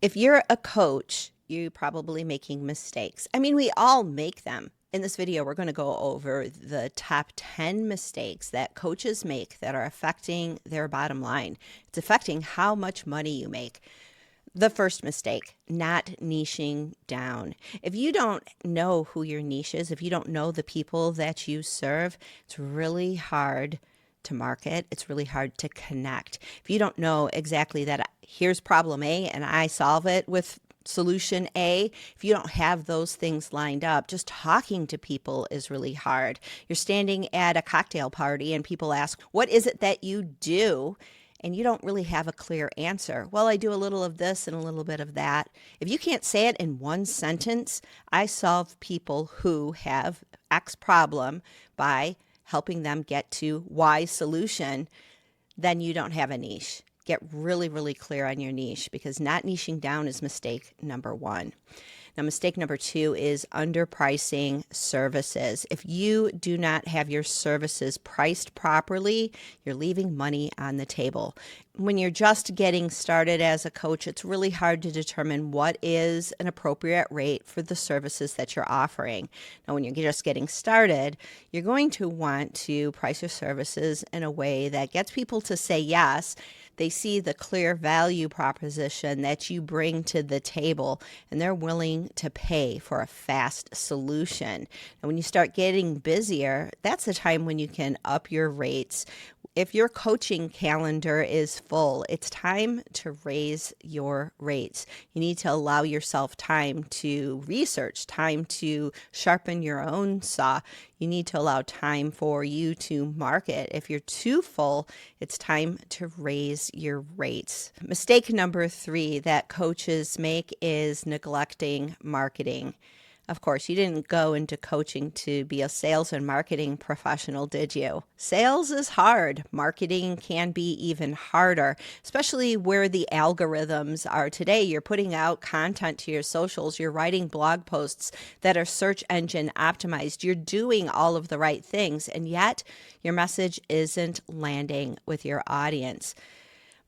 If you're a coach, you're probably making mistakes. I mean, we all make them. In this video, we're going to go over the top 10 mistakes that coaches make that are affecting their bottom line. It's affecting how much money you make. The first mistake, not niching down. If you don't know who your niche is, if you don't know the people that you serve, it's really hard to market. It's really hard to connect. If you don't know exactly that here's problem A and I solve it with solution A, if you don't have those things lined up, just talking to people is really hard. You're standing at a cocktail party and people ask, what is it that you do? And you don't really have a clear answer. Well, I do a little of this and a little bit of that. If you can't say it in one sentence, I solve people who have X problem by helping them get to Y solution. Then you don't have a niche. Get really, really clear on your niche, because not niching down is mistake number one. Now, mistake number two is underpricing services. If you do not have your services priced properly, you're leaving money on the table. When you're just getting started as a coach, it's really hard to determine what is an appropriate rate for the services that you're offering. Now, when you're just getting started, you're going to want to price your services in a way that gets people to say yes. They see the clear value proposition that you bring to the table, and they're willing to pay for a fast solution. And when you start getting busier, that's the time when you can up your rates. If your coaching calendar is full, it's time to raise your rates. You need to allow yourself time to research, time to sharpen your own saw. You need to allow time for you to market. If you're too full, it's time to raise your rates. Mistake number three that coaches make is neglecting marketing. Of course, you didn't go into coaching to be a sales and marketing professional, did you? Sales is hard. Marketing can be even harder, especially where the algorithms are today. You're putting out content to your socials. You're writing blog posts that are search engine optimized. You're doing all of the right things, and yet your message isn't landing with your audience.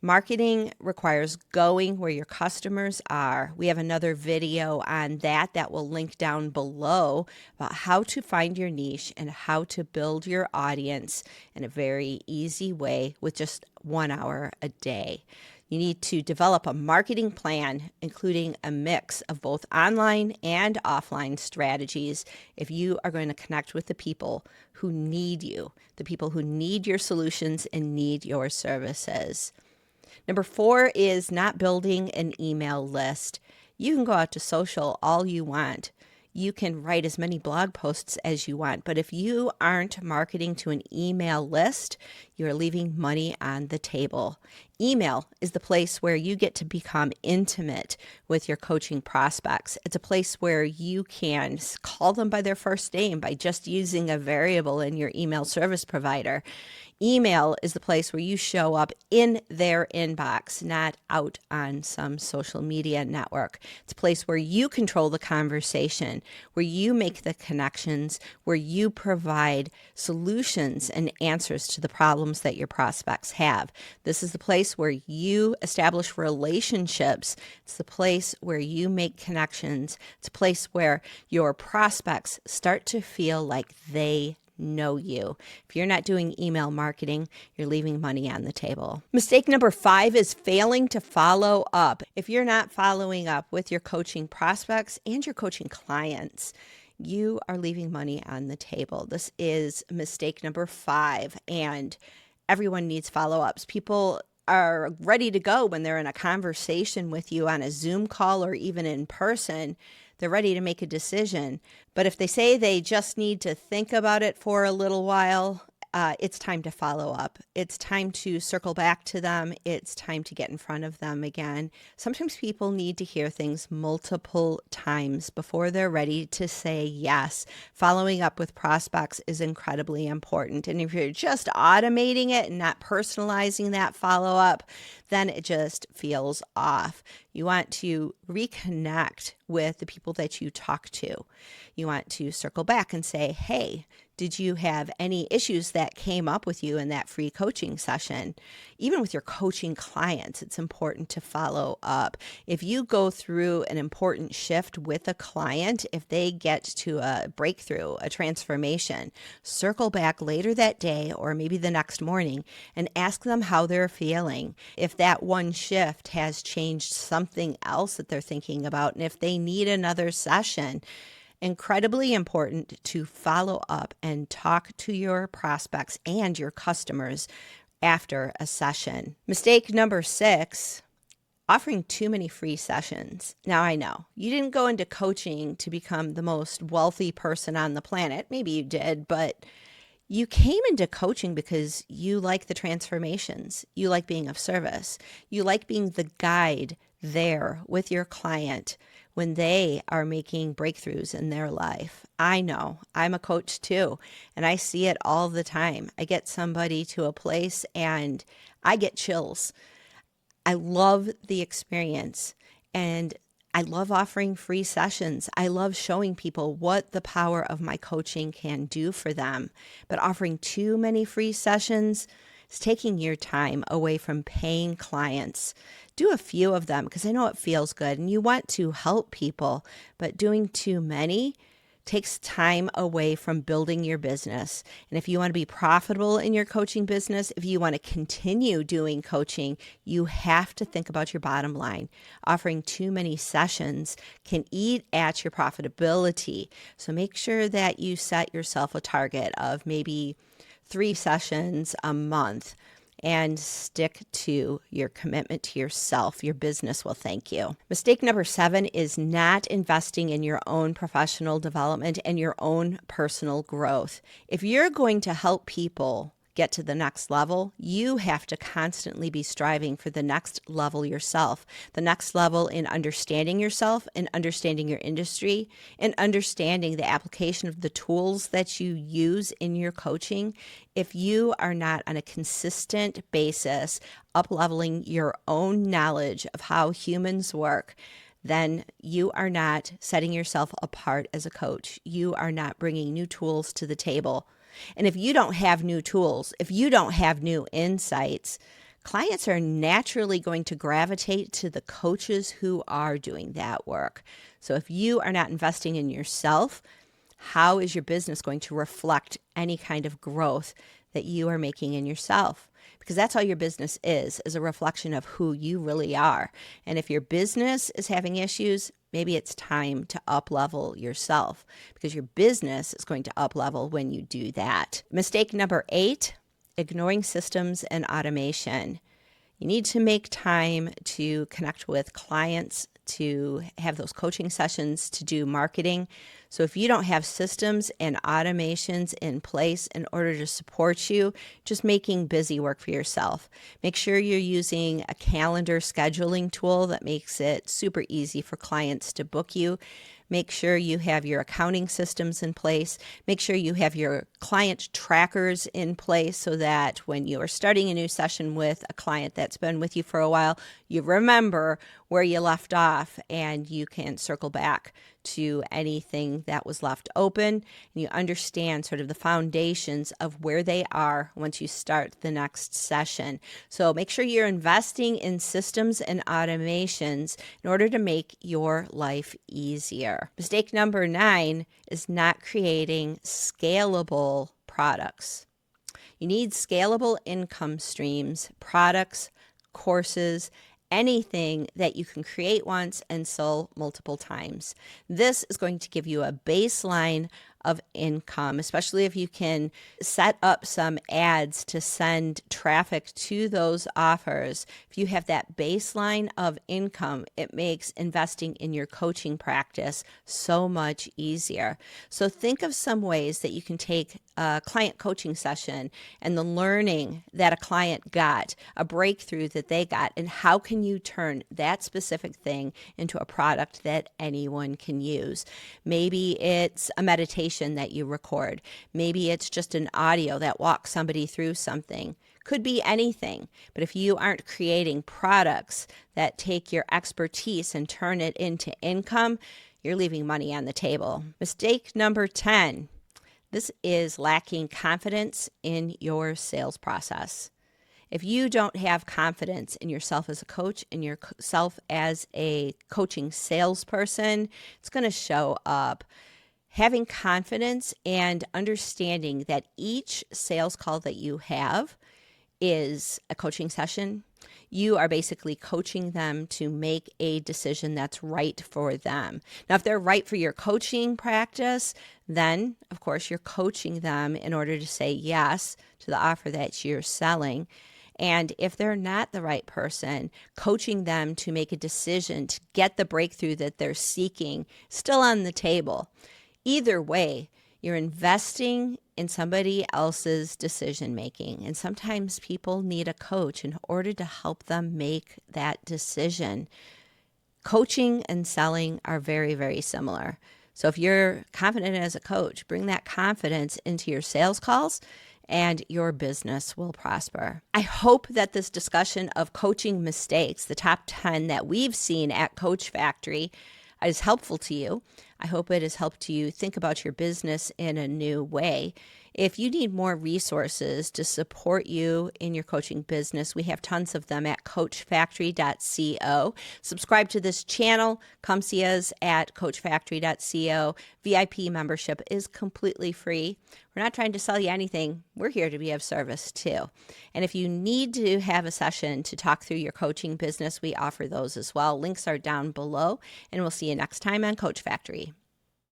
Marketing requires going where your customers are. We have another video on that will link down below about how to find your niche and how to build your audience in a very easy way with just 1 hour a day. You need to develop a marketing plan, including a mix of both online and offline strategies if you are going to connect with the people who need you, the people who need your solutions and need your services. Number four is not building an email list. You can go out to social all you want. You can write as many blog posts as you want, but if you aren't marketing to an email list, you're leaving money on the table. Email is the place where you get to become intimate with your coaching prospects. It's a place where you can call them by their first name by just using a variable in your email service provider. Email is the place where you show up in their inbox, not out on some social media network. It's a place where you control the conversation, where you make the connections, where you provide solutions and answers to the problems that your prospects have. This is the place where you establish relationships. It's the place where you make connections. It's a place where your prospects start to feel like they know you. If you're not doing email marketing, you're leaving money on the table. Mistake number five is failing to follow up. If you're not following up with your coaching prospects and your coaching clients, you are leaving money on the table. This is mistake number five, and everyone needs follow-ups. People are ready to go when they're in a conversation with you on a Zoom call or even in person. They're ready to make a decision. But if they say they just need to think about it for a little while, it's time to follow up. It's time to circle back to them. It's time to get in front of them again. Sometimes people need to hear things multiple times before they're ready to say yes. Following up with prospects is incredibly important. And if you're just automating it and not personalizing that follow-up, then it just feels off. You want to reconnect with the people that you talk to. You want to circle back and say, hey, did you have any issues that came up with you in that free coaching session? Even with your coaching clients, it's important to follow up. If you go through an important shift with a client, if they get to a breakthrough, a transformation, circle back later that day or maybe the next morning and ask them how they're feeling. If that one shift has changed something else that they're thinking about, and if they need another session, incredibly important to follow up and talk to your prospects and your customers after a session. Mistake number 6, offering too many free sessions. Now, I know you didn't go into coaching to become the most wealthy person on the planet. Maybe you did, but you came into coaching because you like the transformations. You like being of service. You like being the guide there with your client when they are making breakthroughs in their life. I know I'm a coach too, and I see it all the time. I get somebody to a place and I get chills. I love the experience, and I love offering free sessions. I love showing people what the power of my coaching can do for them. But offering too many free sessions is taking your time away from paying clients. Do a few of them because I know it feels good and you want to help people, but doing too many takes time away from building your business. And if you want to be profitable in your coaching business, if you want to continue doing coaching, you have to think about your bottom line. Offering too many sessions can eat at your profitability. So make sure that you set yourself a target of maybe 3 sessions a month and stick to your commitment to yourself. Your business will thank you. Mistake number 7 is not investing in your own professional development and your own personal growth. If you're going to help people get to the next level, you have to constantly be striving for the next level yourself, the next level in understanding yourself and understanding your industry and understanding the application of the tools that you use in your coaching. If you are not on a consistent basis up-leveling your own knowledge of how humans work, then you are not setting yourself apart as a coach. You are not bringing new tools to the table. And if you don't have new tools, if you don't have new insights, clients are naturally going to gravitate to the coaches who are doing that work. So if you are not investing in yourself, how is your business going to reflect any kind of growth that you are making in yourself? Because that's all your business is a reflection of who you really are. And if your business is having issues, maybe it's time to up-level yourself because your business is going to up-level when you do that. Mistake number 8, ignoring systems and automation. You need to make time to connect with clients, to have those coaching sessions, to do marketing. So if you don't have systems and automations in place in order to support you, just making busy work for yourself. Make sure you're using a calendar scheduling tool that makes it super easy for clients to book you. Make sure you have your accounting systems in place. Make sure you have your client trackers in place so that when you are starting a new session with a client that's been with you for a while, you remember where you left off and you can circle back to anything that was left open. And you understand sort of the foundations of where they are once you start the next session. So make sure you're investing in systems and automations in order to make your life easier. Mistake number 9 is not creating scalable products. You need scalable income streams, products, courses, anything that you can create once and sell multiple times. This is going to give you a baseline of income, especially if you can set up some ads to send traffic to those offers. If you have that baseline of income, it makes investing in your coaching practice so much easier. So think of some ways that you can take a client coaching session and the learning that a client got, a breakthrough that they got, and how can you turn that specific thing into a product that anyone can use. Maybe it's a meditation that you record. Maybe it's just an audio that walks somebody through something. Could be anything. But if you aren't creating products that take your expertise and turn it into income, you're leaving money on the table. Mistake number 10. This is lacking confidence in your sales process. If you don't have confidence in yourself as a coach, in yourself as a coaching salesperson, it's going to show up. Having confidence and understanding that each sales call that you have is a coaching session. You are basically coaching them to make a decision that's right for them. Now, if they're right for your coaching practice, then of course you're coaching them in order to say yes to the offer that you're selling. And if they're not the right person, coaching them to make a decision to get the breakthrough that they're seeking still on the table. Either way, you're investing in somebody else's decision making. And sometimes people need a coach in order to help them make that decision. Coaching and selling are very, very similar. So if you're confident as a coach, bring that confidence into your sales calls and your business will prosper. I hope that this discussion of coaching mistakes, the top 10 that we've seen at Coach Factory, is helpful to you. I hope it has helped you think about your business in a new way. If you need more resources to support you in your coaching business, we have tons of them at coachfactory.co. Subscribe to this channel. Come see us at coachfactory.co. VIP membership is completely free. We're not trying to sell you anything. We're here to be of service too. And if you need to have a session to talk through your coaching business, we offer those as well. Links are down below, and we'll see you next time on Coach Factory.